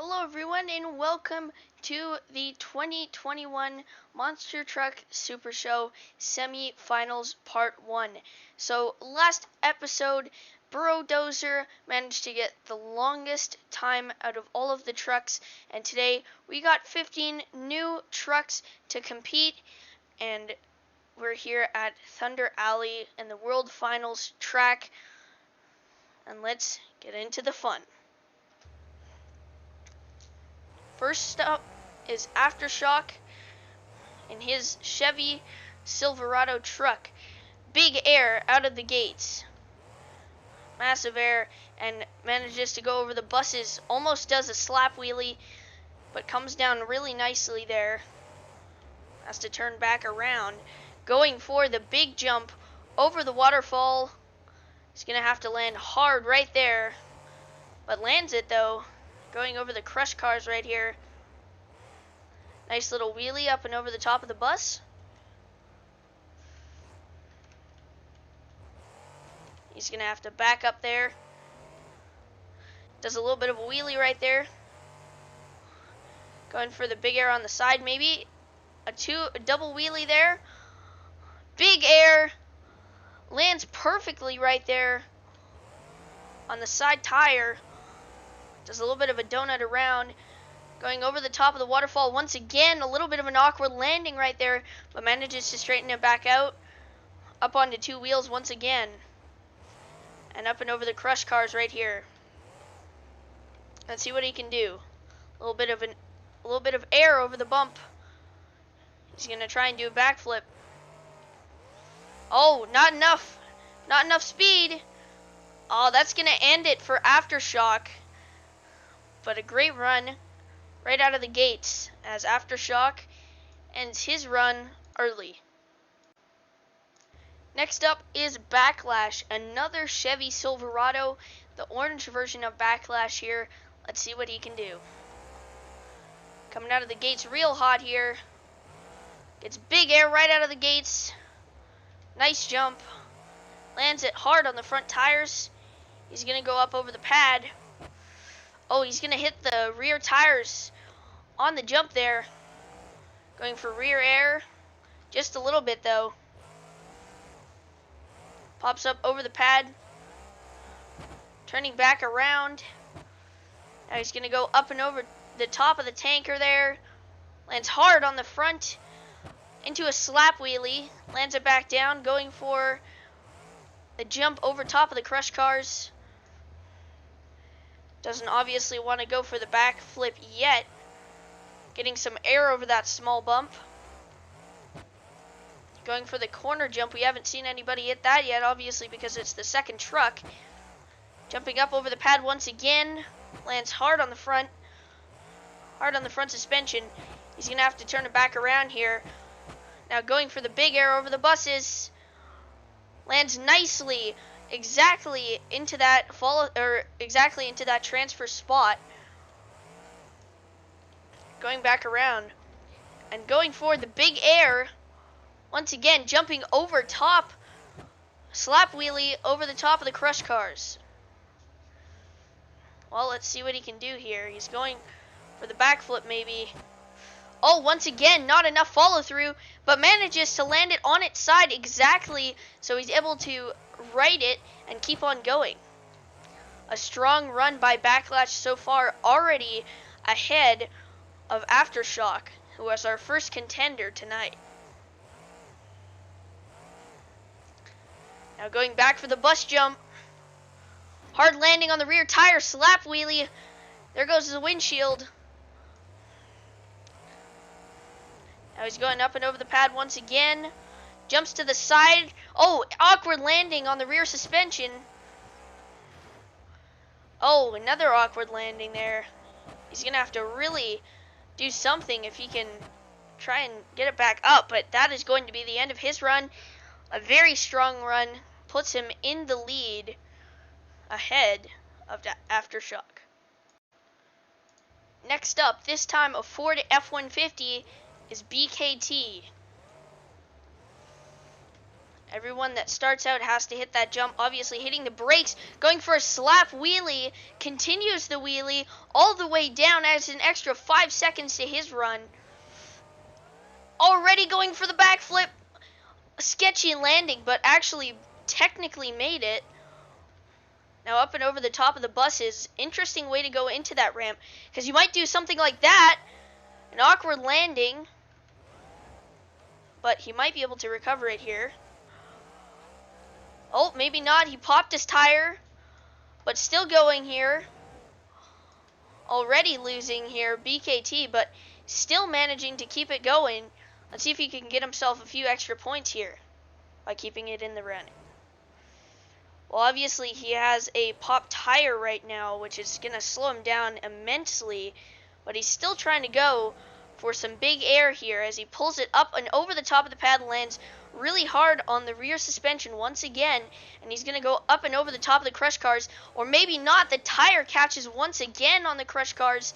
Hello everyone and welcome to the 2021 Monster Truck Super Show Semi-Finals Part 1. So last episode, Dozer managed to get the longest time out of all of the trucks, and today we got 15 new trucks to compete, and we're here at Thunder Alley in the World Finals track, and let's get into the fun. First up is Aftershock in his Chevy Silverado truck. Big air out of the gates. Massive air, and manages to go over the buses. Almost does a slap wheelie, but comes down really nicely there. Has to turn back around. Going for the big jump over the waterfall. He's going to have to land hard right there, but lands it though. Going over the crush cars right here. Nice little wheelie up and over the top of the bus. He's going to have to back up there. Does a little bit of a wheelie right there. Going for the big air on the side maybe. A double wheelie there. Big air. Lands perfectly right there on the side tire. Does a little bit of a donut around. Going over the top of the waterfall once again. A little bit of an awkward landing right there, but manages to straighten it back out. Up onto two wheels once again. And up and over the crush cars right here. Let's see what he can do. A little bit of air over the bump. He's gonna try and do a backflip. Oh, not enough. Not enough speed. Oh, that's gonna end it for Aftershock. But a great run right out of the gates as Aftershock ends his run early. Next up is Backlash, another Chevy Silverado, the orange version of Backlash here. Let's see what he can do. Coming out of the gates real hot here. Gets big air right out of the gates. Nice jump. Lands it hard on the front tires. He's going to go up over the pad. Oh, he's going to hit the rear tires on the jump there. Going for rear air. Just a little bit though. Pops up over the pad. Turning back around. Now he's going to go up and over the top of the tanker there. Lands hard on the front. Into a slap wheelie. Lands it back down. Going for the jump over top of the crush cars. Doesn't obviously want to go for the back flip yet. Getting some air over that small bump. Going for the corner jump. We haven't seen anybody hit that yet, obviously, because it's the second truck. Jumping up over the pad once again. Lands hard on the front. Hard on the front suspension. He's going to have to turn it back around here. Now going for the big air over the buses. Lands nicely. Exactly into that transfer spot. Going back around. And going for the big air. Once again, jumping over top. Slap wheelie over the top of the crush cars. Well, let's see what he can do here. He's going for the backflip maybe. Oh, once again, not enough follow through, but manages to land it on its side exactly, so he's able to right it and keep on going. A strong run by Backlash so far, already ahead of Aftershock, who was our first contender tonight. Now going back for the bus jump. Hard landing on the rear tire, slap wheelie. There goes the windshield. Now he's going up and over the pad once again. Jumps to the side. Oh, awkward landing on the rear suspension. Oh, another awkward landing there. He's going to have to really do something if he can try and get it back up. But that is going to be the end of his run. A very strong run. Puts him in the lead ahead of Aftershock. Next up, this time a Ford F-150 is BKT. Everyone that starts out has to hit that jump, obviously hitting the brakes, going for a slap wheelie, continues the wheelie all the way down, adds an extra 5 seconds to his run. Already going for the backflip. Sketchy landing, but actually technically made it. Now up and over the top of the buses. Interesting way to go into that ramp, because you might do something like that. An awkward landing, but he might be able to recover it here. Oh, maybe not. He popped his tire, but still going here. Already losing here, BKT, but still managing to keep it going. Let's see if he can get himself a few extra points here by keeping it in the running. Well, obviously he has a popped tire right now, which is going to slow him down immensely, but he's still trying to go for some big air here as he pulls it up and over the top of the pad, lands really hard on the rear suspension once again, and he's going to go up and over the top of the crush cars, or maybe not. The tire catches once again on the crush cars.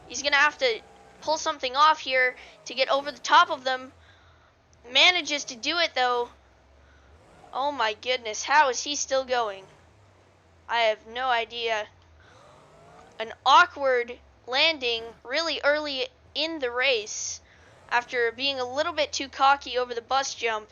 He's going to have to pull something off here to get over the top of them. Manages to do it though. Oh my goodness, how is he still going? I have no idea. An awkward landing really early in the race after being a little bit too cocky over the bus jump.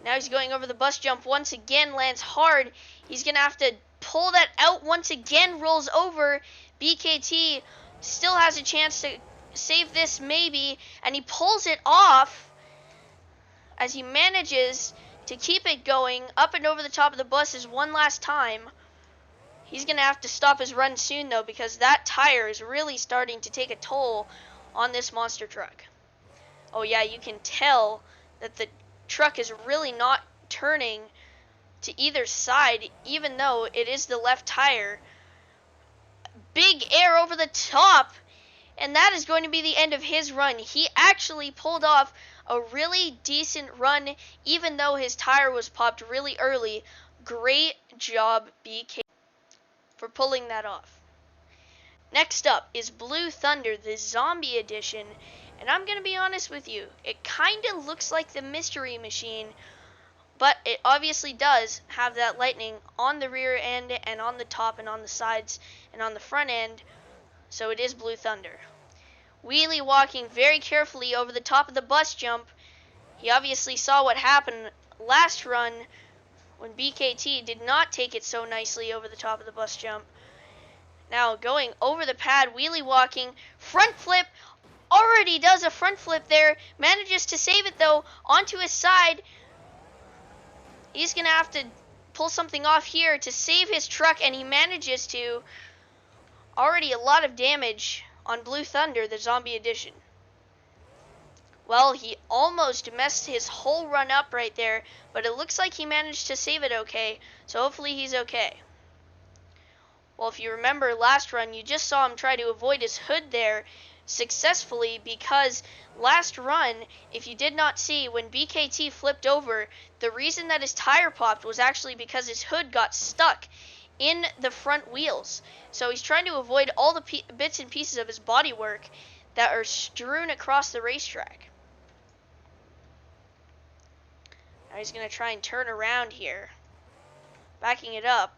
Now he's going over the bus jump once again, lands hard. He's going to have to pull that out once again, rolls over. BKT still has a chance to save this maybe, and he pulls it off as he manages to keep it going up and over the top of the buses one last time. He's going to have to stop his run soon though, because that tire is really starting to take a toll on this monster truck. Oh yeah, you can tell that the truck is really not turning to either side, even though it is the left tire. Big air over the top, and that is going to be the end of his run. He actually pulled off a really decent run, even though his tire was popped really early. Great job, BK, for pulling that off. Next up is Blue Thunder, the Zombie Edition, and I'm going to be honest with you, it kind of looks like the Mystery Machine, but it obviously does have that lightning on the rear end and on the top and on the sides and on the front end, so it is Blue Thunder. Wheelie walking very carefully over the top of the bus jump. He obviously saw what happened last run when BKT did not take it so nicely over the top of the bus jump. Now going over the pad, wheelie walking, front flip, already does a front flip there, manages to save it though, onto his side. He's going to have to pull something off here to save his truck, and he manages to. Already a lot of damage on Blue Thunder, the Zombie Edition. Well, he almost messed his whole run up right there, but it looks like he managed to save it okay, so hopefully he's okay. Well, if you remember last run, you just saw him try to avoid his hood there successfully, because last run, if you did not see, when BKT flipped over, the reason that his tire popped was actually because his hood got stuck in the front wheels. So he's trying to avoid all the bits and pieces of his bodywork that are strewn across the racetrack. Now he's going to try and turn around here, backing it up.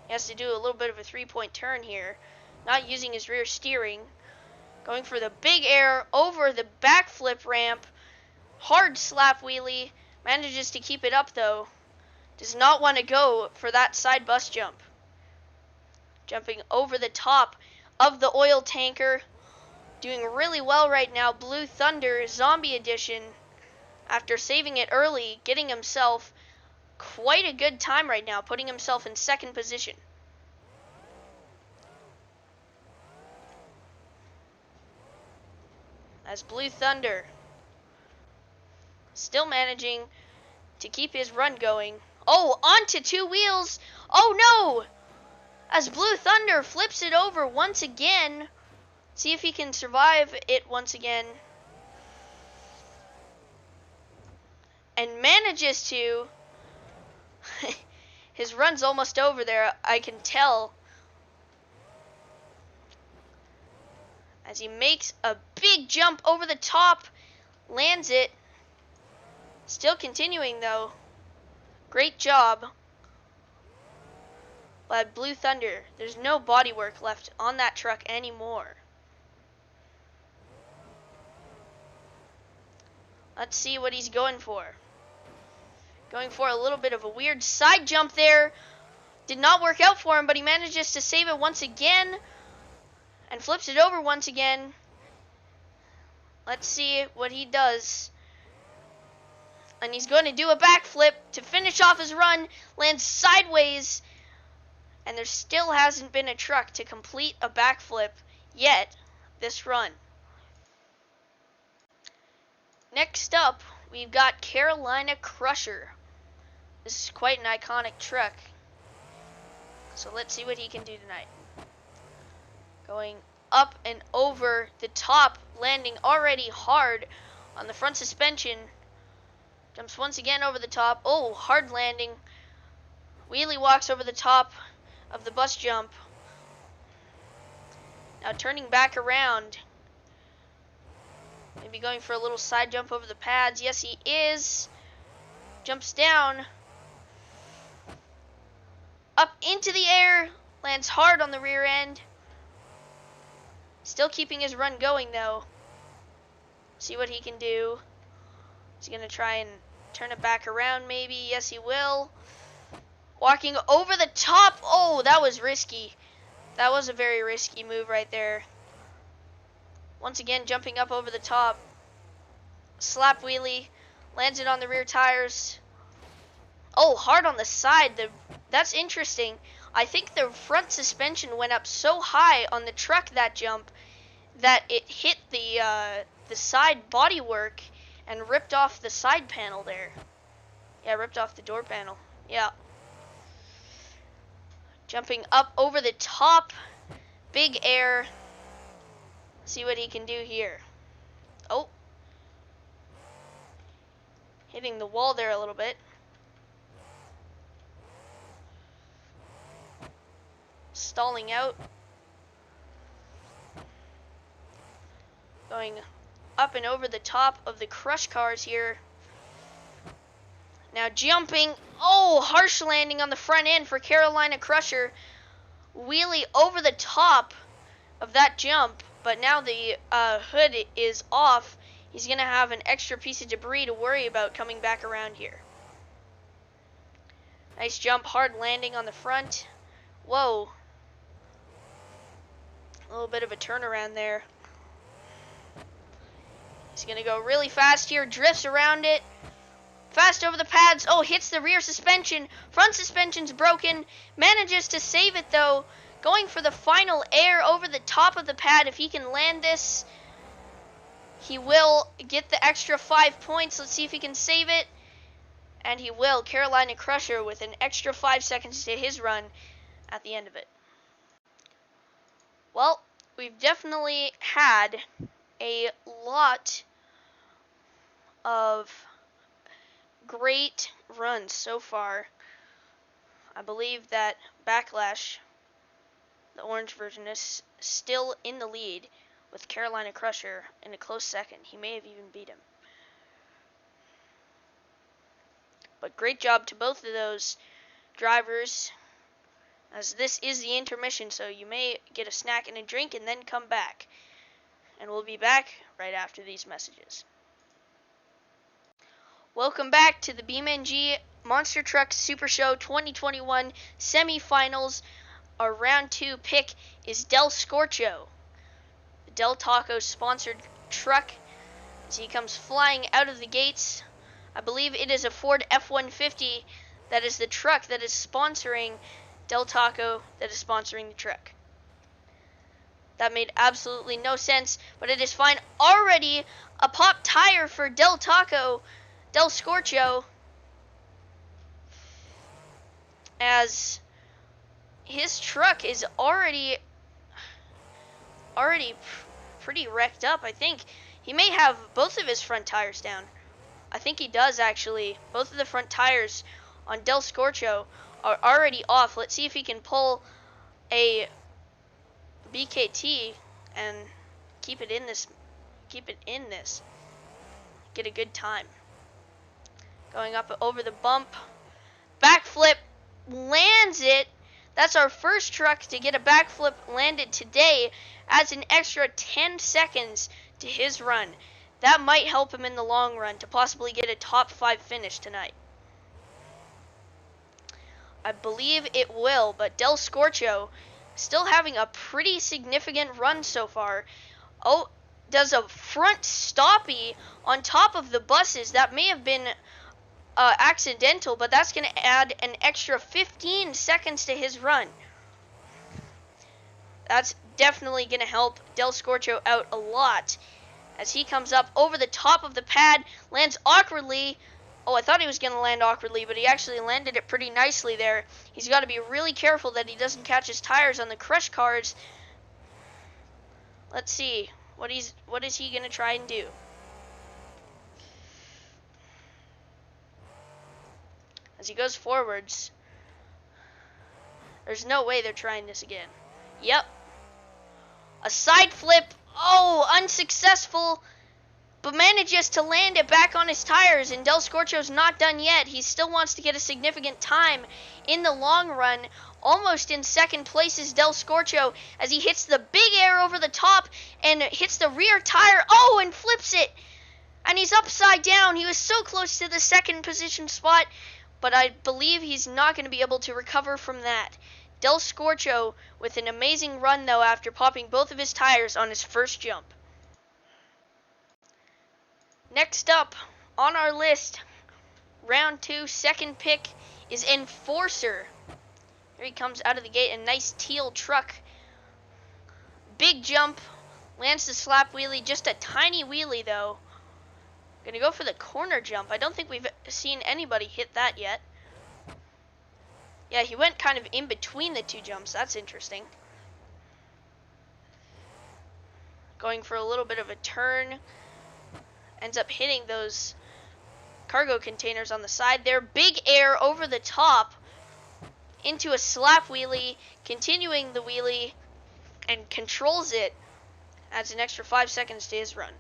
He has to do a little bit of a three-point turn here, not using his rear steering. Going for the big air over the backflip ramp. Hard slap wheelie. Manages to keep it up though. Does not want to go for that side bus jump. Jumping over the top of the oil tanker. Doing really well right now. Blue Thunder Zombie Edition, after saving it early, getting himself quite a good time right now, putting himself in second position. As Blue Thunder still managing to keep his run going. Oh, onto two wheels. Oh no! As Blue Thunder flips it over once again. See if he can survive it once again. And manages to. His run's almost over there, I can tell. as he makes a big jump over the top, lands it. Still continuing though. Great job by Blue Thunder. There's no bodywork left on that truck anymore. Let's see what he's going for. Going for a little bit of a weird side jump there. Did not work out for him, but he manages to save it once again and flips it over once again. Let's see what he does. And he's going to do a backflip to finish off his run, lands sideways, and there still hasn't been a truck to complete a backflip yet this run. Next up, we've got Carolina Crusher. This is quite an iconic truck. So let's see what he can do tonight. Going up and over the top, landing already hard on the front suspension. Jumps once again over the top. Oh, hard landing. Wheelie walks over the top of the bus jump. Now turning back around. Maybe going for a little side jump over the pads. Yes, he is. Jumps down. Up into the air. Lands hard on the rear end. Still keeping his run going though. See what he can do. Is he going to try and turn it back around maybe? Yes, he will. Walking over the top. Oh, that was risky. That was a very risky move right there. Once again, jumping up over the top. Slap wheelie. Lands it on the rear tires. Oh, hard on the side. That's interesting. I think the front suspension went up so high on the truck that jump that it hit the side bodywork and ripped off the side panel there. Yeah, ripped off the door panel. Yeah. Jumping up over the top. Big air. See what he can do here. Oh. Hitting the wall there a little bit. Stalling out. Going up and over the top of the crush cars here. Now jumping. Oh, harsh landing on the front end for Carolina Crusher. Wheelie over the top of that jump. But now the hood is off. He's going to have an extra piece of debris to worry about coming back around here. Nice jump, hard landing on the front. Whoa. A little bit of a turnaround there. He's going to go really fast here. Drifts around it. Fast over the pads. Oh, hits the rear suspension. Front suspension's broken. Manages to save it though. Going for the final air over the top of the pad. If he can land this, he will get the extra 5 points. Let's see if he can save it. And he will. Carolina Crusher with an extra 5 seconds to his run at the end of it. Well, we've definitely had a lot of great runs so far. I believe that Backlash, the orange version, is still in the lead with Carolina Crusher in a close second. He may have even beat him. But great job to both of those drivers, as this is the intermission, so you may get a snack and a drink and then come back. And we'll be back right after these messages. Welcome back to the BeamNG Monster Truck Super Show 2021 semifinals. Our round 2 pick is Del Scorcho, the Del Taco sponsored truck, as he comes flying out of the gates. I believe it is a Ford F-150 that is the truck that is sponsoring Del Taco, that is sponsoring the truck. That made absolutely no sense, but it is fine. Already a pop tire for Del Taco, Del Scorcho, as his truck is already pretty wrecked up. I think he may have both of his front tires down. I think he does actually. Both of the front tires on Del Scorcho are already off. Let's see if he can pull a BKT and keep it in this. Keep it in this. Get a good time. Going up over the bump. Backflip. Lands it. That's our first truck to get a backflip landed today. Adds an extra 10 seconds to his run. That might help him in the long run to possibly get a top 5 finish tonight. I believe it will, but Del Scorcho still having a pretty significant run so far. Oh, does a front stoppie on top of the buses. That may have been accidental, but that's going to add an extra 15 seconds to his run. That's definitely going to help Del Scorcho out a lot as he comes up over the top of the pad, lands awkwardly. Oh, I thought he was going to land awkwardly, but he actually landed it pretty nicely there. He's got to be really careful that he doesn't catch his tires on the crush cars. Let's see. What is he going to try and do? As he goes forwards. There's no way they're trying this again. Yep. A side flip. Oh, unsuccessful. But manages to land it back on his tires, and Del Scorcho's not done yet. He still wants to get a significant time in the long run. Almost in second place is Del Scorcho as he hits the big air over the top and hits the rear tire. Oh, and flips it. And he's upside down. He was so close to the second position spot, but I believe he's not going to be able to recover from that. Del Scorcho with an amazing run, though, after popping both of his tires on his first jump. Next up on our list, round 2, second pick is Enforcer. Here he comes out of the gate, a nice teal truck. Big jump, lands the slap wheelie, just a tiny wheelie though. Gonna go for the corner jump. I don't think we've seen anybody hit that yet. Yeah, he went kind of in between the two jumps. That's interesting. Going for a little bit of a turn. Ends up hitting those cargo containers on the side there. Big air over the top into a slap wheelie, continuing the wheelie, and controls it. Adds an extra 5 seconds to his run.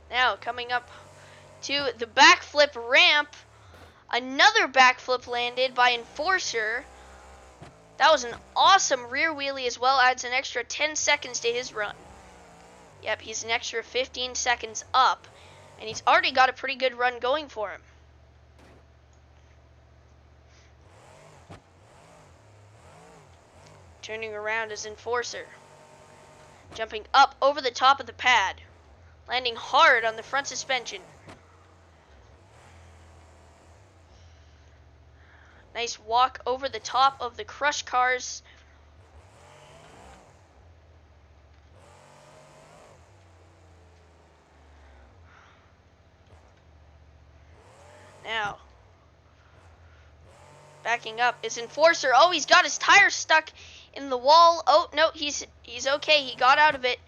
Now coming up to the backflip ramp. Another backflip landed by Enforcer. That was an awesome rear wheelie as well. Adds an extra 10 seconds to his run. Yep, he's an extra 15 seconds up. And he's already got a pretty good run going for him. Turning around as Enforcer. Jumping up over the top of the pad. Landing hard on the front suspension. Nice walk over the top of the crush cars. Now, backing up is Enforcer. Oh, he's got his tire stuck in the wall. Oh, no, he's okay. He got out of it.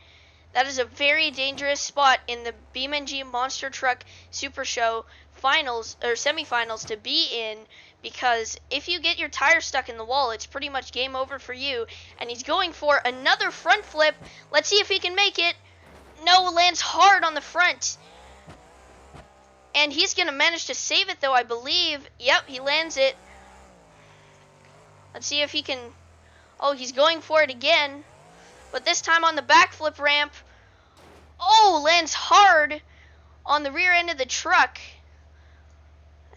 That is a very dangerous spot in the BeamNG Monster Truck Supershow finals or semifinals to be in, because if you get your tire stuck in the wall, it's pretty much game over for you. And he's going for another front flip. Let's see if he can make it. No, lands hard on the front. And he's going to manage to save it, though, I believe. Yep, he lands it. Let's see if he can. Oh, he's going for it again. But this time on the backflip ramp. Oh, lands hard on the rear end of the truck.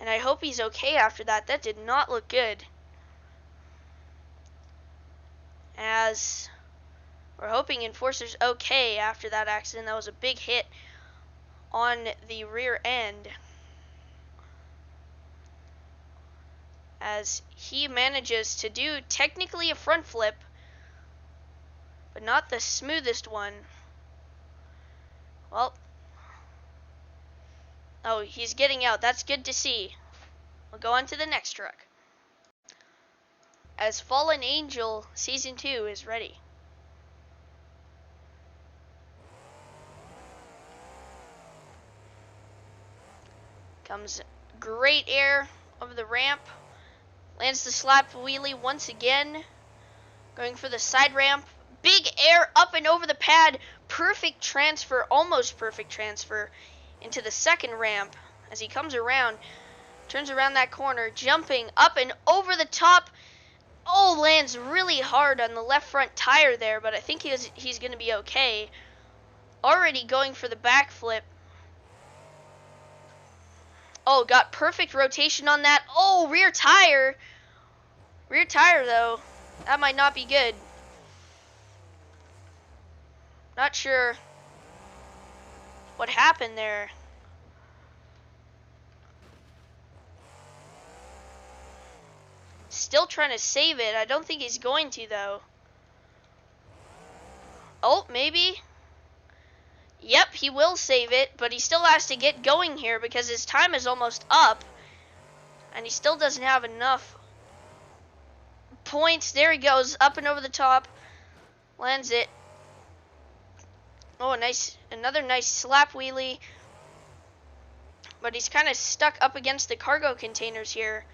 And I hope he's okay after that. That did not look good. As we're hoping Enforcer's okay after that accident. That was a big hit on the rear end. As he manages to do technically a front flip, but not the smoothest one. Well, oh, he's getting out. That's good to see. We'll go on to the next truck. As Fallen Angel Season 2 is ready. Comes great air over the ramp. Lands the slap wheelie once again. Going for the side ramp. Big air up and over the pad. Perfect transfer, almost perfect transfer into the second ramp as he comes around. Turns around that corner, jumping up and over the top. Oh, lands really hard on the left front tire there, but I think he's going to be okay. Already going for the backflip. Oh, got perfect rotation on that. Oh, rear tire. Rear tire, though. That might not be good. Not sure what happened there. Still trying to save it. I don't think he's going to, though. Oh, maybe. Yep, he will save it, but he still has to get going here because his time is almost up. And he still doesn't have enough points. There he goes, up and over the top. Lands it. Oh, nice. Another nice slap wheelie. But he's kind of stuck up against the cargo containers here.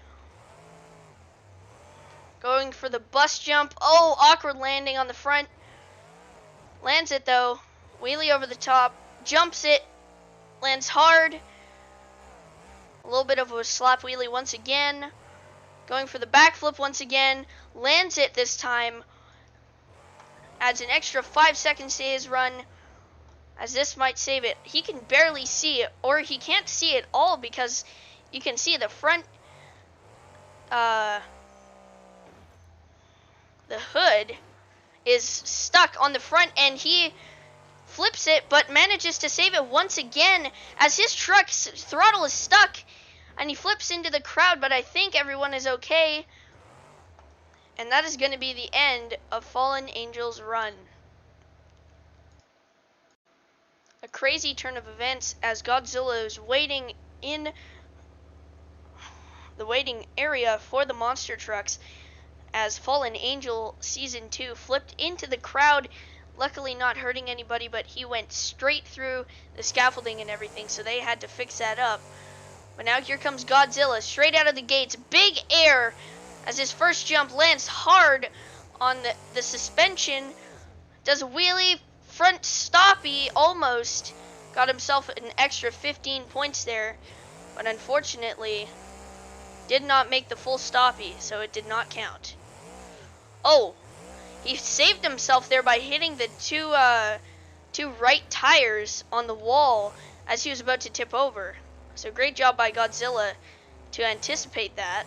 Going for the bus jump. Oh, awkward landing on the front. Lands it, though. Wheelie over the top. Jumps it. Lands hard. A little bit of a slap wheelie once again. Going for the backflip once again. Lands it this time. Adds an extra 5 seconds to his run, as this might save it. He can barely see it, or he can't see it all because you can see the front, the hood is stuck on the front, and he flips it but manages to save it once again as his truck's throttle is stuck and he flips into the crowd, but I think everyone is okay. And that is going to be the end of Fallen Angel's run. A crazy turn of events as Godzilla is waiting in the waiting area for the monster trucks as Fallen Angel Season 2 flipped into the crowd, luckily not hurting anybody, but he went straight through the scaffolding and everything, so they had to fix that up. But now here comes Godzilla, straight out of the gates, big air, as his first jump lands hard on the suspension, does a wheelie, front stoppie, almost got himself an extra 15 points there, but unfortunately did not make the full stoppie, so it did not count. Oh, he saved himself there by hitting the two right tires on the wall as he was about to tip over. So great job by Godzilla to anticipate that.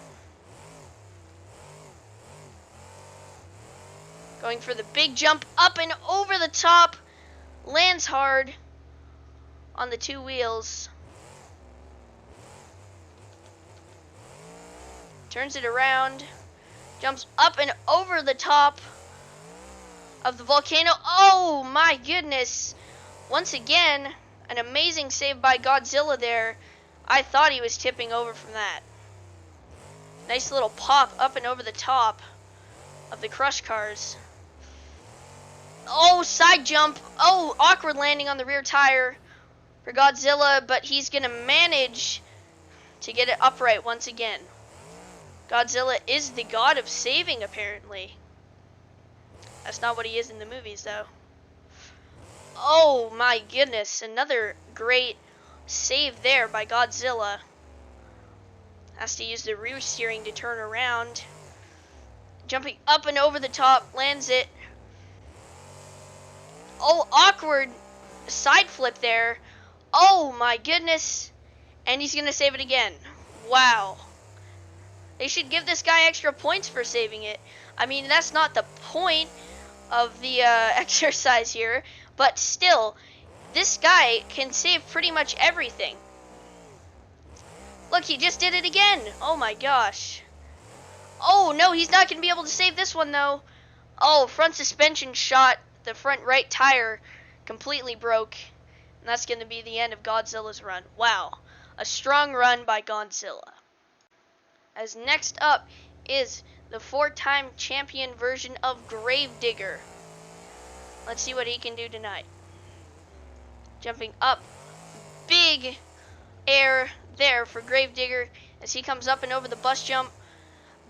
Going for the big jump up and over the top. Lands hard on the two wheels. Turns it around. Jumps up and over the top of the volcano. Oh my goodness. Once again, an amazing save by Godzilla there. I thought he was tipping over from that. Nice little pop up and over the top of the crush cars. Oh, side jump. Oh, awkward landing on the rear tire for Godzilla, but he's going to manage to get it upright once again. Godzilla is the god of saving, apparently. That's not what he is in the movies, though. Oh, my goodness. Another great save there by Godzilla. Has to use the rear steering to turn around. Jumping up and over the top. Lands it. Oh, awkward side flip there. Oh, my goodness. And he's going to save it again. Wow. They should give this guy extra points for saving it. I mean, that's not the point of the exercise here. But still, this guy can save pretty much everything. Look, he just did it again. Oh, my gosh. Oh, no, he's not going to be able to save this one, though. Oh, front suspension shot. The front right tire completely broke. And that's going to be the end of Godzilla's run. Wow. A strong run by Godzilla. As next up is the 4-time champion version of Gravedigger. Let's see what he can do tonight. Jumping up. Big air there for Gravedigger as he comes up and over the bus jump.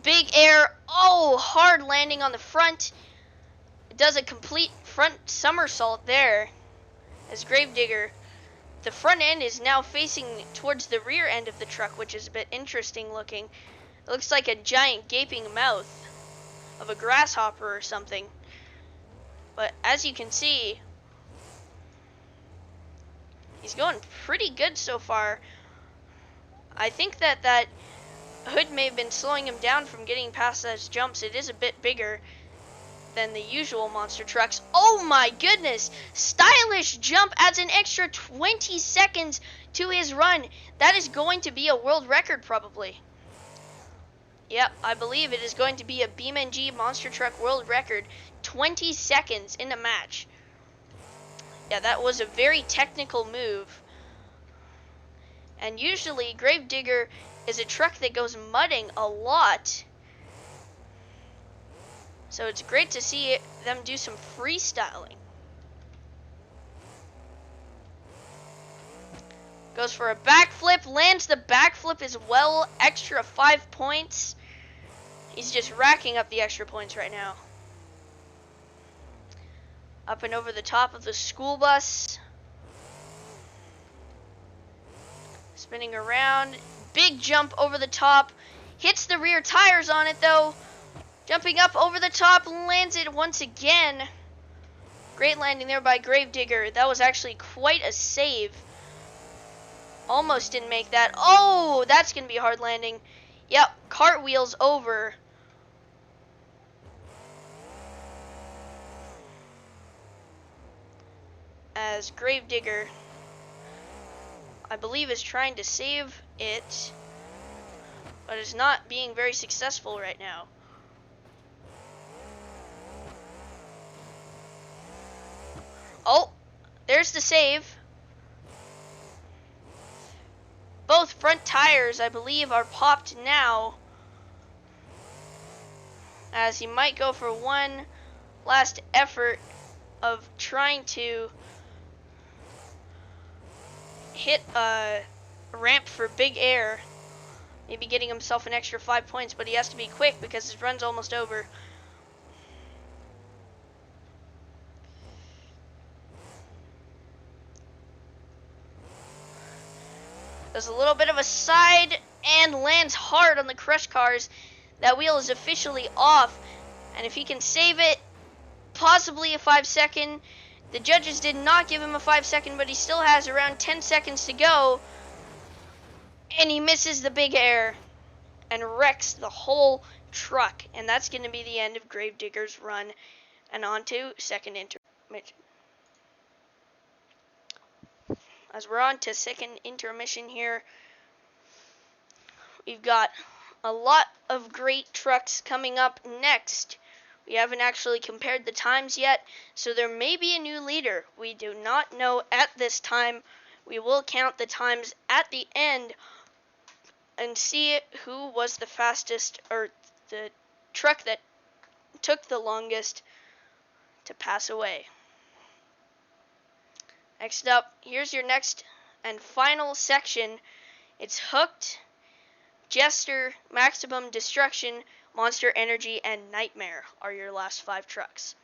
Big air. Oh, hard landing on the front. It does a complete front somersault there as Gravedigger. The front end is now facing towards the rear end of the truck, which is a bit interesting looking. It looks like a giant gaping mouth of a grasshopper or something. But as you can see, he's going pretty good so far. I think that hood may have been slowing him down from getting past those jumps. It is a bit bigger than the usual monster trucks. Oh my goodness! Stylish jump adds an extra 20 seconds to his run. That is going to be a world record probably. Yep, I believe it is going to be a BeamNG monster truck world record. 20 seconds in a match. Yeah, that was a very technical move. And usually Gravedigger is a truck that goes mudding a lot. So it's great to see them do some freestyling. Goes for a backflip, lands the backflip as well, extra 5 points. He's just racking up the extra points right now. Up and over the top of the school bus. Spinning around, big jump over the top. Hits the rear tires on it though. Jumping up over the top, lands it once again. Great landing there by Gravedigger. That was actually quite a save. Almost didn't make that. Oh, that's going to be a hard landing. Yep, cartwheels over. As Gravedigger, I believe, is trying to save it, but is not being very successful right now. Oh, there's the save. Both front tires, I believe, are popped now, as he might go for one last effort of trying to hit a ramp for big air, maybe getting himself an extra 5 points, but he has to be quick because his run's almost over. Does a little bit of a side and lands hard on the crush cars. That wheel is officially off, and if he can save it, possibly a 5 second. The judges did not give him a 5 second, but he still has around 10 seconds to go, and he misses the big air and wrecks the whole truck, and that's going to be the end of Gravedigger's run. And on to second intermission. As we're on to second intermission here, we've got a lot of great trucks coming up next. We haven't actually compared the times yet, so there may be a new leader. We do not know at this time. We will count the times at the end and see who was the fastest, or the truck that took the longest to pass away. Next up, here's your next and final section. It's Hooked, Jester, Maximum Destruction, Monster Energy, and Nightmare are your last 5 trucks.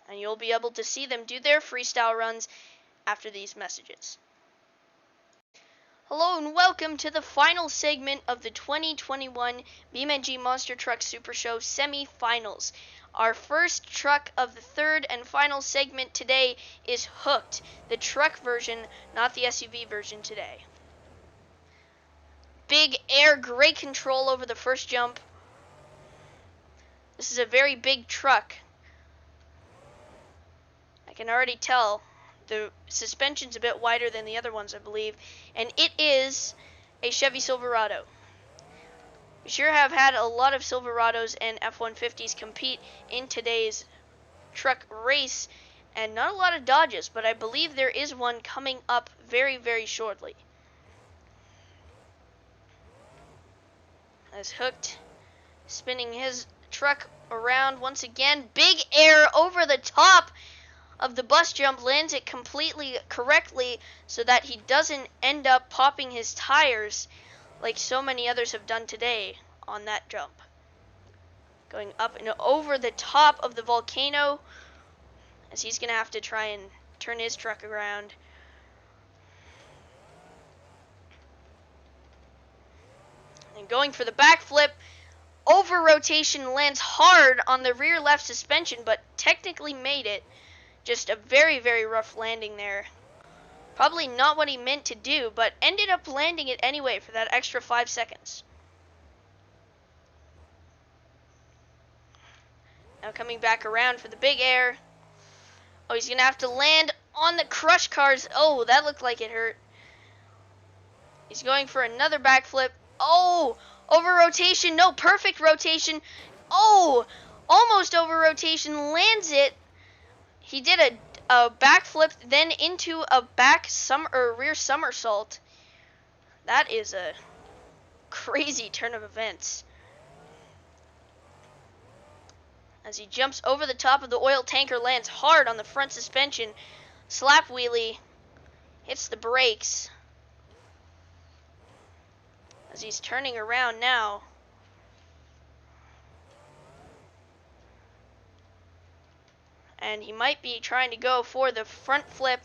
And you'll be able to see them do their freestyle runs after these messages. Hello and welcome to the final segment of the 2021 BeamNG Monster Truck Super Show semi-finals. Our first truck of the third and final segment today is Hooked, the truck version, not the SUV version today. Big air, great control over the first jump. This is a very big truck. I can already tell. The suspension's a bit wider than the other ones, I believe. And it is a Chevy Silverado. We sure have had a lot of Silverados and F-150s compete in today's truck race, and not a lot of Dodges, but I believe there is one coming up very, very shortly. As Hooked, spinning his truck around once again. Big air over the top of the bus jump, lands it completely correctly so that he doesn't end up popping his tires. like so many others have done today on that jump. Going up and over the top of the volcano, as he's going to have to try and turn his truck around. And going for the backflip, over rotation, lands hard on the rear left suspension, but technically made it. Just a very, very rough landing there. Probably not what he meant to do, but ended up landing it anyway for that extra 5 seconds. Now coming back around for the big air. Oh, he's going to have to land on the crush cars. Oh, that looked like it hurt. He's going for another backflip. Oh, over rotation. No, perfect rotation. Oh, almost over rotation. Lands it. He did a backflip, then into a rear somersault. That is a crazy turn of events. As he jumps over the top of the oil tanker, lands hard on the front suspension. Slap wheelie. Hits the brakes. As he's turning around now. And he might be trying to go for the front flip.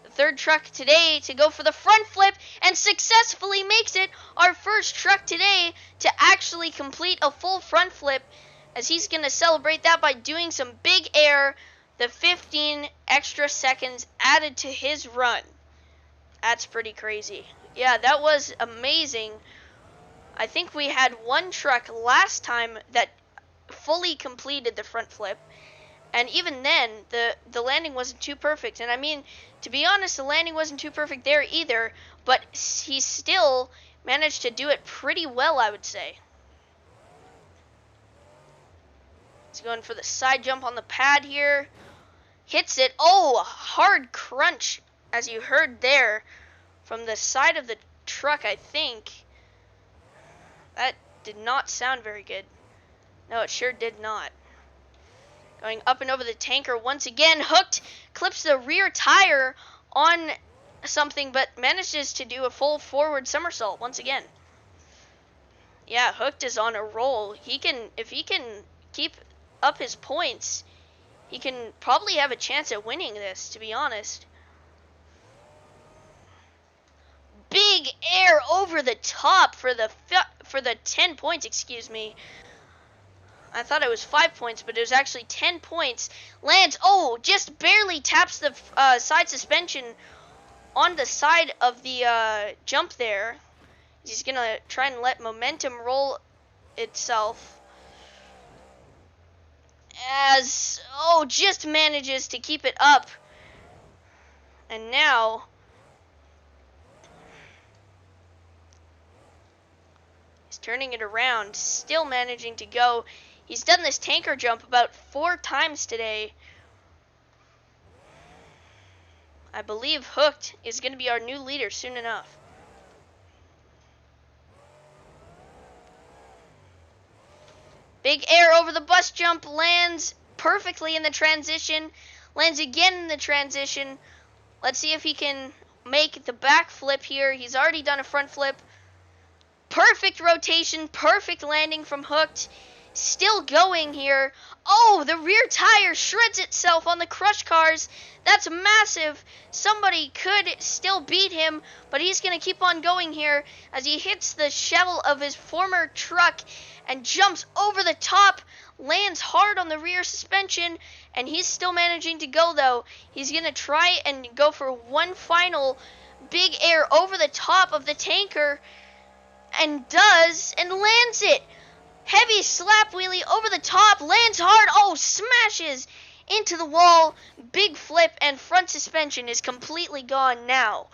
The third truck today to go for the front flip and successfully makes it. Our first truck today to actually complete a full front flip, as he's going to celebrate that by doing some big air. The 15 extra seconds added to his run. That's pretty crazy. Yeah, that was amazing. I think we had one truck last time that fully completed the front flip. And even then, the landing wasn't too perfect. And I mean, to be honest, the landing wasn't too perfect there either. But he still managed to do it pretty well, I would say. He's going for the side jump on the pad here. Hits it. Oh, hard crunch, as you heard there, from the side of the truck, I think. That did not sound very good. No, it sure did not. Going up and over the tanker once again. Hooked, clips the rear tire on something, but manages to do a full forward somersault once again. Yeah, Hooked is on a roll. If he can keep up his points, he can probably have a chance at winning this, to be honest. Big air over the top for the 10 points, excuse me. I thought it was 5 points, but it was actually 10 points. Lands, oh, just barely taps the side suspension on the side of the jump there. He's going to try and let momentum roll itself. As, oh, just manages to keep it up. And now he's turning it around, still managing to go. He's done this tanker jump about 4 times today. I believe Hooked is going to be our new leader soon enough. Big air over the bus jump, lands perfectly in the transition, lands again in the transition. Let's see if he can make the back flip here. He's already done a front flip. Perfect rotation, perfect landing from Hooked. Still going here. Oh, the rear tire shreds itself on the crush cars. That's massive. Somebody could still beat him, but he's going to keep on going here as he hits the shell of his former truck and jumps over the top, lands hard on the rear suspension, and he's still managing to go, though. He's going to try and go for one final big air over the top of the tanker, and does, and lands it. Heavy slap wheelie over the top, lands hard, oh, smashes into the wall, big flip, and front suspension is completely gone now,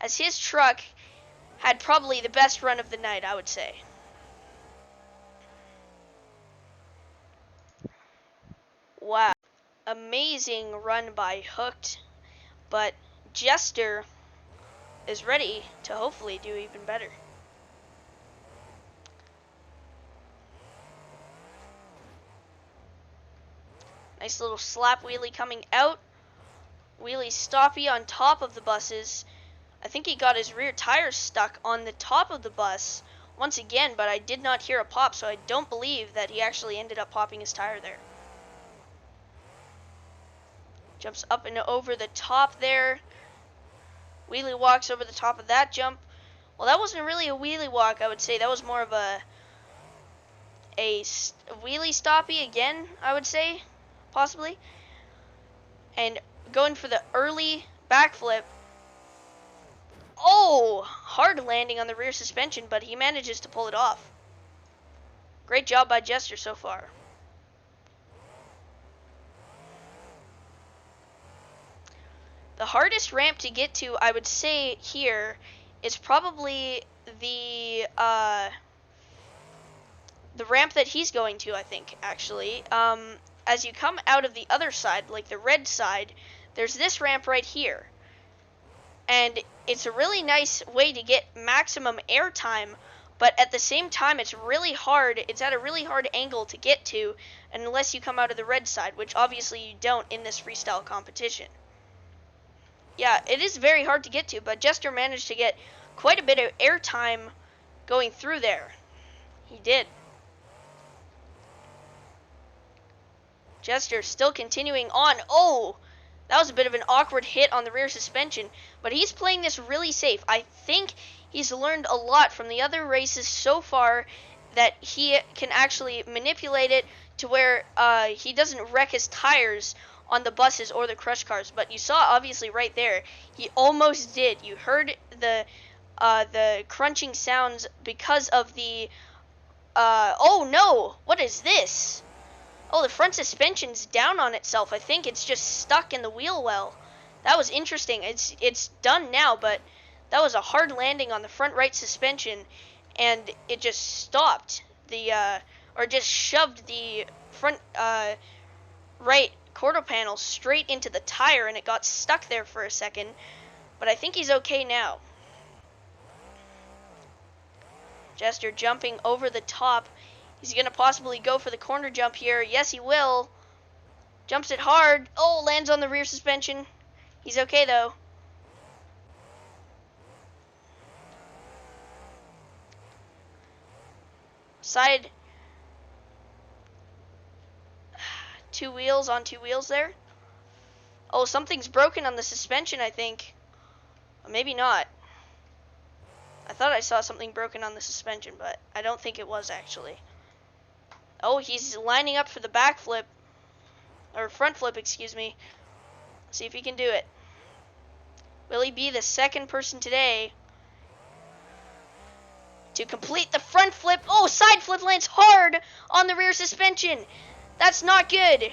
as his truck had probably the best run of the night, I would say. Wow, amazing run by Hooked, but Jester is ready to hopefully do even better. Nice little slap wheelie coming out. Wheelie stoppy on top of the buses I think he got his rear tire stuck on the top of the bus once again, but I did not hear a pop, so I don't believe that he actually ended up popping his tire there. Jumps up and over the top there. Wheelie walks over the top of that jump. Well, that wasn't really a wheelie walk, I would say. That was more of a wheelie stoppy again, I would say, possibly. And going for the early backflip. Oh, hard landing on the rear suspension, but he manages to pull it off. Great job by Jester so far. The hardest ramp to get to, I would say here, is probably the ramp that he's going to, I think, actually. As you come out of the other side, like the red side, there's this ramp right here. And it's a really nice way to get maximum air time, but at the same time, it's really hard. It's at a really hard angle to get to, unless you come out of the red side, which obviously you don't in this freestyle competition. Yeah, it is very hard to get to, but Jester managed to get quite a bit of air time going through there. He did. Jester still continuing on. Oh, that was a bit of an awkward hit on the rear suspension, but he's playing this really safe. I think he's learned a lot from the other races so far that he can actually manipulate it to where he doesn't wreck his tires on the buses or the crush cars. But you saw obviously right there, he almost did. You heard the crunching sounds because of the oh no, what is this? Oh, the front suspension's down on itself. I think it's just stuck in the wheel well. That was interesting. It's done now, but that was a hard landing on the front right suspension, and it just stopped or just shoved the front right quarter panel straight into the tire, and it got stuck there for a second. But I think he's okay now. Jester jumping over the top. He's going to possibly go for the corner jump here. Yes, he will. Jumps it hard. Oh, lands on the rear suspension. He's okay, though. Side. Two wheels on two wheels there. Oh, something's broken on the suspension, I think. Or maybe not. I thought I saw something broken on the suspension, but I don't think it was actually. Oh, he's lining up for the backflip, or front flip, excuse me. Let's see if he can do it. Will he be the second person today to complete the front flip? Oh, side flip lands hard on the rear suspension. That's not good.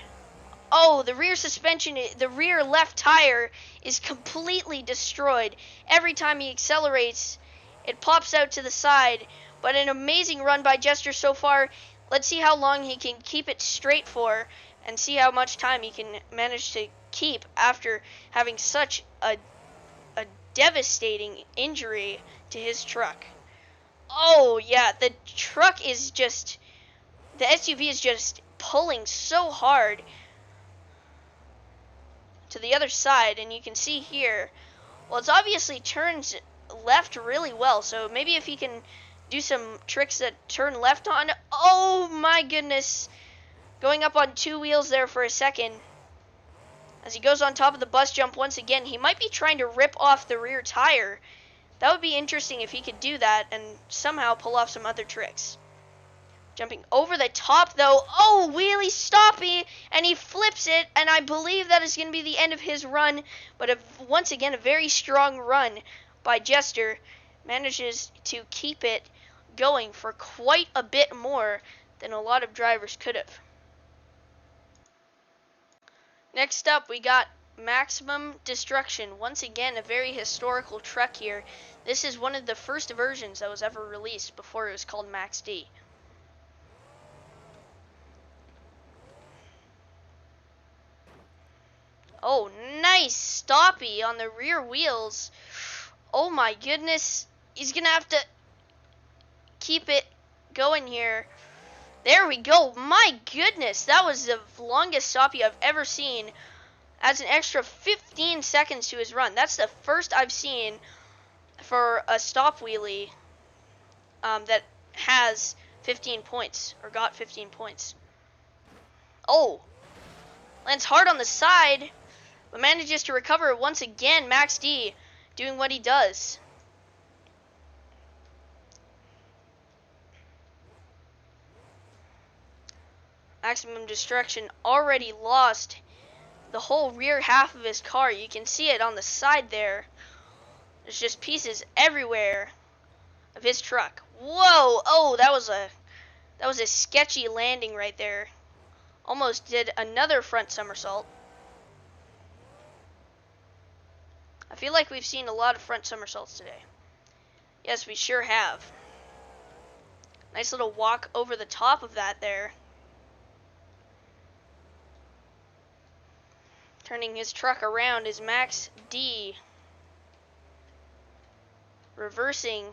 Oh, the rear suspension, the rear left tire is completely destroyed. Every time he accelerates, it pops out to the side. But an amazing run by Jester so far. Let's see how long he can keep it straight for, and see how much time he can manage to keep after having such a devastating injury to his truck. Oh, yeah, the truck is just, the SUV is just pulling so hard to the other side, and you can see here, well, it's obviously turns left really well, so maybe if he can do some tricks that turn left on. Oh my goodness. Going up on two wheels there for a second. As he goes on top of the bus jump once again, he might be trying to rip off the rear tire. That would be interesting if he could do that and somehow pull off some other tricks. Jumping over the top though. Oh, wheelie stoppy, and he flips it, and I believe that is going to be the end of his run. But once again, a very strong run by Jester. Manages to keep it going for quite a bit more than a lot of drivers could have. Next up, we got Maximum Destruction. Once again, a very historical truck here. This is one of the first versions that was ever released before it was called Max D. Oh, nice stoppy on the rear wheels. Oh my goodness. He's going to have to keep it going here. There we go. My goodness. That was the longest stoppie I've ever seen. Adds an extra 15 seconds to his run. That's the first I've seen for a stop wheelie that has 15 points, or got 15 points. Oh, lands hard on the side, but manages to recover it once again. Max D doing what he does. Maximum Destruction already lost the whole rear half of his car. You can see it on the side there. There's just pieces everywhere of his truck. Whoa! Oh, that was a sketchy landing right there. Almost did another front somersault. I feel like we've seen a lot of front somersaults today. Yes, we sure have. Nice little walk over the top of that there. Turning his truck around is Max D. Reversing.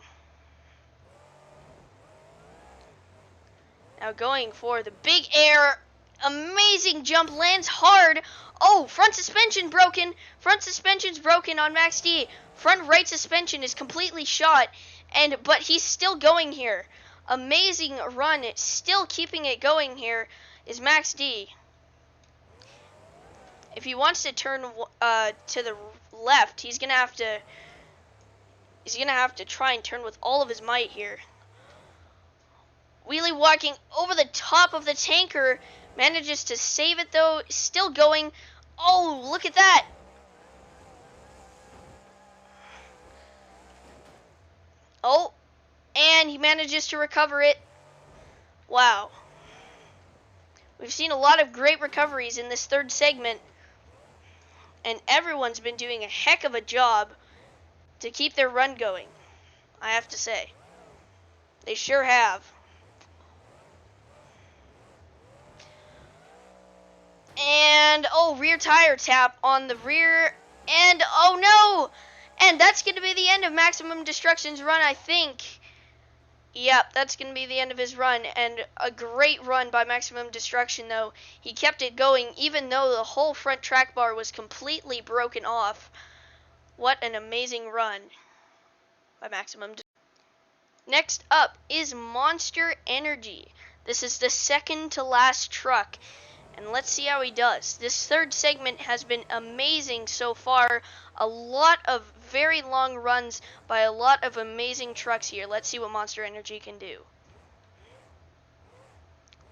Now going for the big air. Amazing jump, lands hard. Oh, front suspension broken. Front suspension's broken on Max D. Front right suspension is completely shot, but he's still going here. Amazing run, still keeping it going here is Max D. If he wants to turn to the left, he's gonna have to try and turn with all of his might here. Wheelie walking over the top of the tanker, manages to save it though, still going. Oh, look at that. Oh, and he manages to recover it. Wow. We've seen a lot of great recoveries in this third segment, and everyone's been doing a heck of a job to keep their run going, I have to say. They sure have. And, oh, rear tire tap on the rear, and, oh no! And that's going to be the end of Maximum Destruction's run, I think. Yep, that's going to be the end of his run, and a great run by Maximum Destruction, though. He kept it going, even though the whole front track bar was completely broken off. What an amazing run by Maximum Destruction. Next up is Monster Energy. This is the second to last truck, and let's see how he does. This third segment has been amazing so far. A lot of very long runs by a lot of amazing trucks here. Let's see what Monster Energy can do.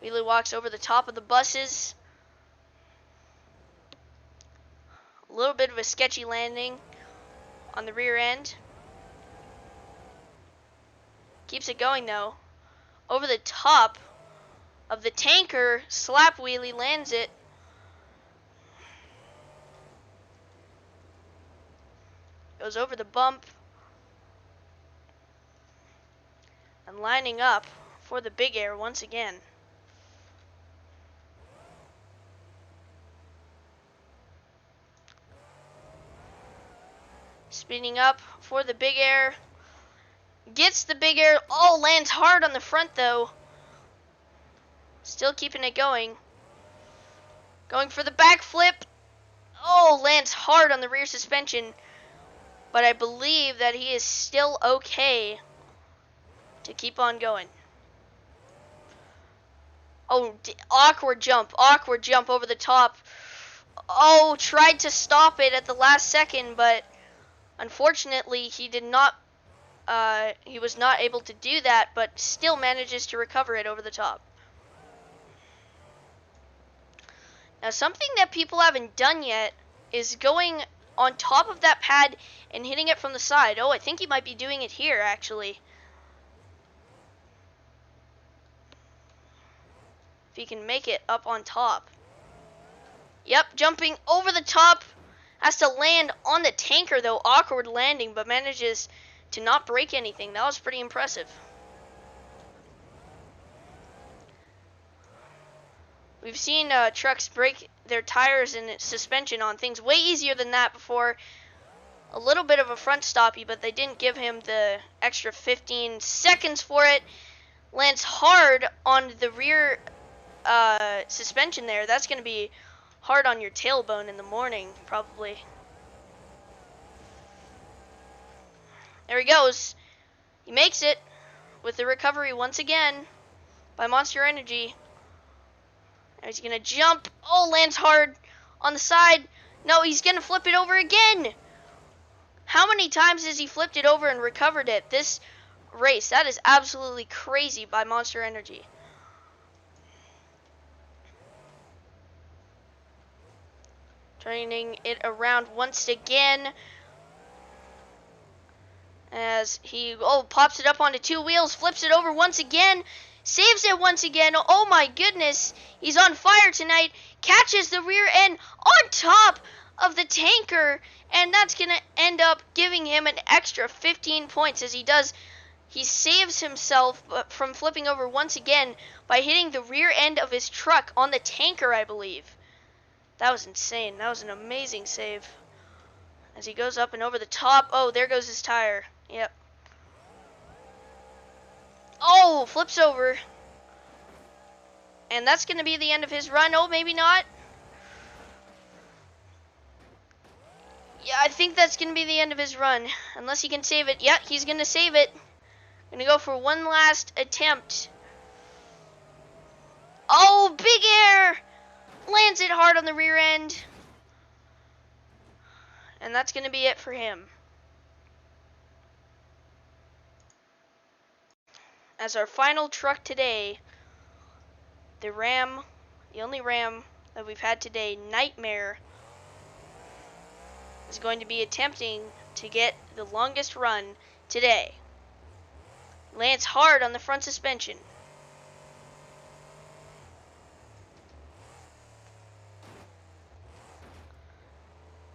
Wheelie walks over the top of the buses. A little bit of a sketchy landing on the rear end. Keeps it going though. Over the top of the tanker, slap wheelie, lands it. Goes over the bump. And lining up for the big air once again. Spinning up for the big air. Gets the big air. Oh, lands hard on the front though. Still keeping it going. Going for the backflip. Oh, lands hard on the rear suspension. But I believe that he is still okay to keep on going. Oh, awkward jump over the top. Oh, tried to stop it at the last second, but unfortunately he did not. He was not able to do that, but still manages to recover it over the top. Now, something that people haven't done yet is going on top of that pad and hitting it from the side. Oh, I think he might be doing it here, actually. If he can make it up on top. Yep, jumping over the top. Has to land on the tanker, though. Awkward landing, but manages to not break anything. That was pretty impressive. We've seen trucks break their tires and suspension on things way easier than that before. A little bit of a front stoppy, but they didn't give him the extra 15 seconds for it. Lands hard on the rear suspension there. That's going to be hard on your tailbone in the morning, probably. There he goes. He makes it with the recovery once again by Monster Energy. Now he's gonna jump. Oh, lands hard on the side. No, he's gonna flip it over again. How many times has he flipped it over and recovered it this race? That is absolutely crazy by Monster Energy. Turning it around once again as he pops it up onto two wheels, flips it over once again, saves it once again. Oh my goodness, he's on fire tonight. Catches the rear end on top of the tanker, and that's going to end up giving him an extra 15 points as he saves himself from flipping over once again by hitting the rear end of his truck on the tanker, I believe. That was insane. That was an amazing save. As he goes up and over the top. Oh, there goes his tire. Yep. Oh, flips over. And that's going to be the end of his run. Oh, maybe not. Yeah, I think that's going to be the end of his run. Unless he can save it. Yep, he's going to save it. Going to go for one last attempt. Oh, big air. Lands it hard on the rear end. And that's going to be it for him. As our final truck today, the only Ram that we've had today, Nightmare, is going to be attempting to get the longest run today. Lands hard on the front suspension.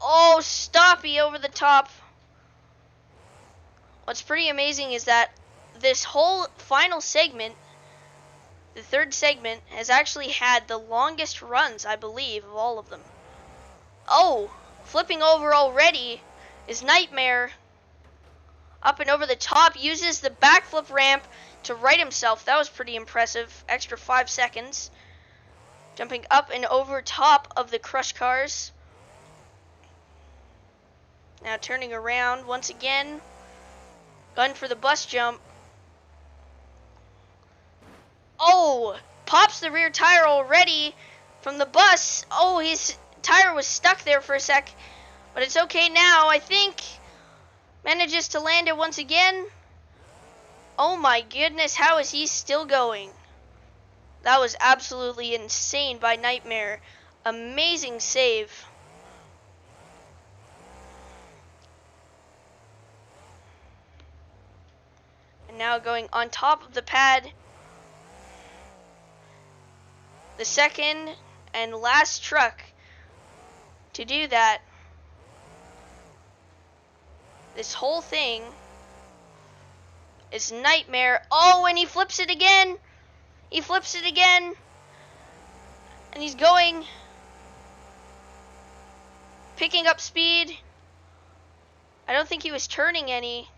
Oh, stoppy over the top. What's pretty amazing is that this whole final segment, the third segment, has actually had the longest runs, I believe, of all of them. Oh, flipping over already is Nightmare. Up and over the top, uses the backflip ramp to right himself. That was pretty impressive. Extra 5 seconds. Jumping up and over top of the crush cars. Now turning around once again. Gun for the bus jump. Oh, pops the rear tire already from the bus. Oh, his tire was stuck there for a sec. But it's okay now, I think. Manages to land it once again. Oh my goodness, how is he still going? That was absolutely insane by Nightmare. Amazing save. And now going on top of the pad. The second and last truck to do that. This whole thing is Nightmare. Oh, and he flips it again. He flips it again. And he's going. Picking up speed. I don't think he was turning any.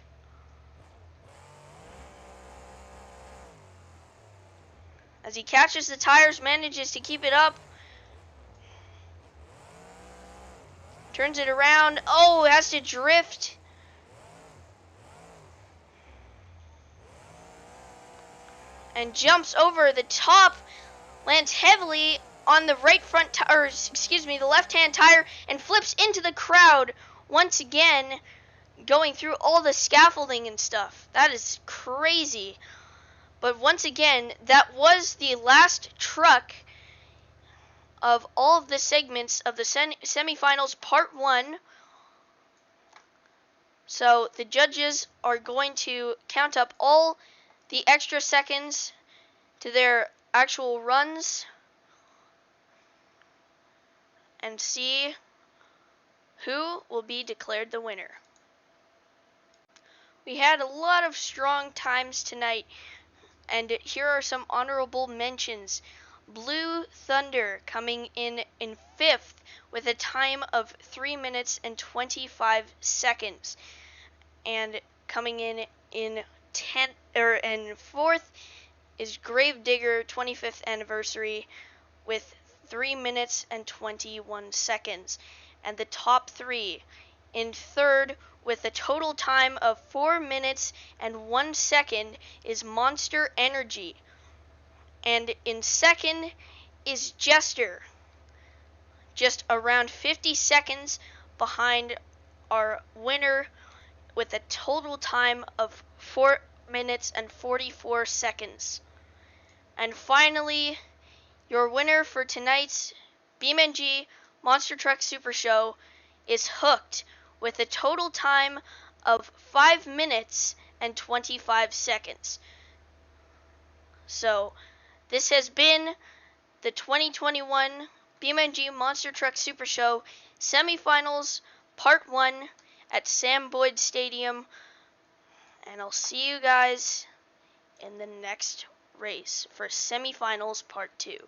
As he catches the tires, manages to keep it up. Turns it around. Oh, has to drift. And jumps over the top. Lands heavily on the right front tire, the left-hand tire, and flips into the crowd once again, going through all the scaffolding and stuff. That is crazy. But once again, that was the last truck of all of the segments of the semifinals part 1. So the judges are going to count up all the extra seconds to their actual runs and see who will be declared the winner. We had a lot of strong times tonight, and here are some honorable mentions. Blue Thunder coming in 5th with a time of 3 minutes and 25 seconds. And coming in 4th is Gravedigger 25th anniversary with 3 minutes and 21 seconds. And the top 3 In third, with a total time of 4 minutes and 1 second, is Monster Energy. And in second is Jester, just around 50 seconds behind our winner with a total time of 4 minutes and 44 seconds. And finally, your winner for tonight's BeamNG Monster Truck Super Show is Hooked with a total time of 5 minutes and 25 seconds. So, this has been the 2021 BeamNG Monster Truck Super Show Semifinals Part 1 at Sam Boyd Stadium. And I'll see you guys in the next race for Semifinals Part 2.